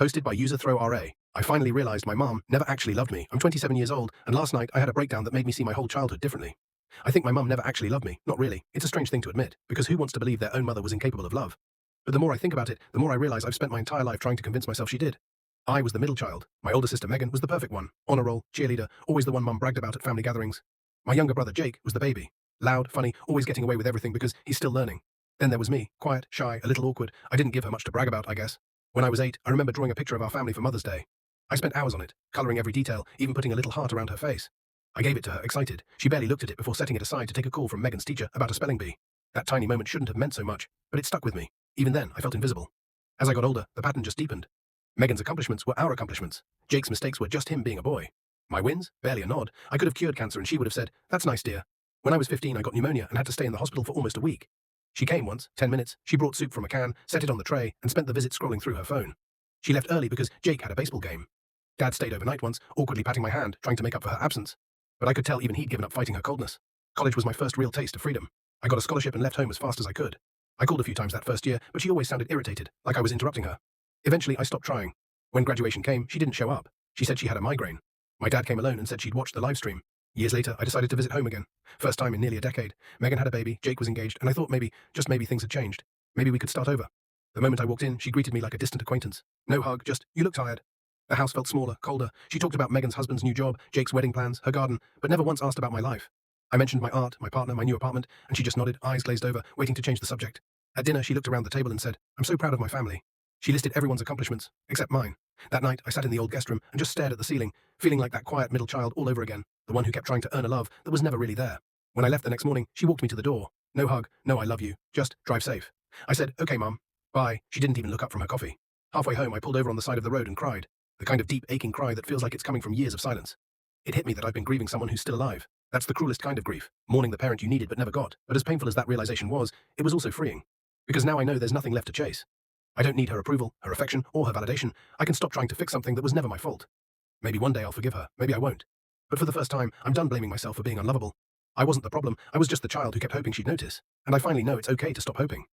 Posted by user ThrowRA. I finally realized my mom never actually loved me. I'm 27 years old, and last night I had a breakdown that made me see my whole childhood differently. I think my mum never actually loved me. Not really. It's a strange thing to admit, because who wants to believe their own mother was incapable of love? But the more I think about it, the more I realize I've spent my entire life trying to convince myself she did. I was the middle child. My older sister Megan was the perfect one. Honor roll, cheerleader, always the one mum bragged about at family gatherings. My younger brother Jake was the baby. Loud, funny, always getting away with everything because he's still learning. Then there was me, quiet, shy, a little awkward. I didn't give her much to brag about, I guess. When I was 8, I remember drawing a picture of our family for Mother's Day. I spent hours on it, coloring every detail, even putting a little heart around her face. I gave it to her, excited. She barely looked at it before setting it aside to take a call from Megan's teacher about a spelling bee. That tiny moment shouldn't have meant so much, but it stuck with me. Even then, I felt invisible. As I got older, the pattern just deepened. Megan's accomplishments were our accomplishments. Jake's mistakes were just him being a boy. My wins? Barely a nod. I could have cured cancer and she would have said, "That's nice, dear." When I was 15, I got pneumonia and had to stay in the hospital for almost a week. She came once, 10 minutes, she brought soup from a can, set it on the tray, and spent the visit scrolling through her phone. She left early because Jake had a baseball game. Dad stayed overnight once, awkwardly patting my hand, trying to make up for her absence. But I could tell even he'd given up fighting her coldness. College was my first real taste of freedom. I got a scholarship and left home as fast as I could. I called a few times that first year, but she always sounded irritated, like I was interrupting her. Eventually, I stopped trying. When graduation came, she didn't show up. She said she had a migraine. My dad came alone and said she'd watched the live stream. Years later, I decided to visit home again. First time in nearly a decade. Megan had a baby, Jake was engaged, and I thought maybe, just maybe things had changed. Maybe we could start over. The moment I walked in, she greeted me like a distant acquaintance. No hug, just, "You look tired." The house felt smaller, colder. She talked about Megan's husband's new job, Jake's wedding plans, her garden, but never once asked about my life. I mentioned my art, my partner, my new apartment, and she just nodded, eyes glazed over, waiting to change the subject. At dinner, she looked around the table and said, "I'm so proud of my family." She listed everyone's accomplishments, except mine. That night, I sat in the old guest room and just stared at the ceiling, feeling like that quiet middle child all over again, the one who kept trying to earn a love that was never really there. When I left the next morning, she walked me to the door. No hug, no "I love you," just "drive safe." I said, "Okay, Mum. Bye." She didn't even look up from her coffee. Halfway home, I pulled over on the side of the road and cried. The kind of deep, aching cry that feels like it's coming from years of silence. It hit me that I've been grieving someone who's still alive. That's the cruelest kind of grief, mourning the parent you needed but never got. But as painful as that realization was, it was also freeing. Because now I know there's nothing left to chase. I don't need her approval, her affection, or her validation. I can stop trying to fix something that was never my fault. Maybe one day I'll forgive her, maybe I won't. But for the first time, I'm done blaming myself for being unlovable. I wasn't the problem, I was just the child who kept hoping she'd notice. And I finally know it's okay to stop hoping.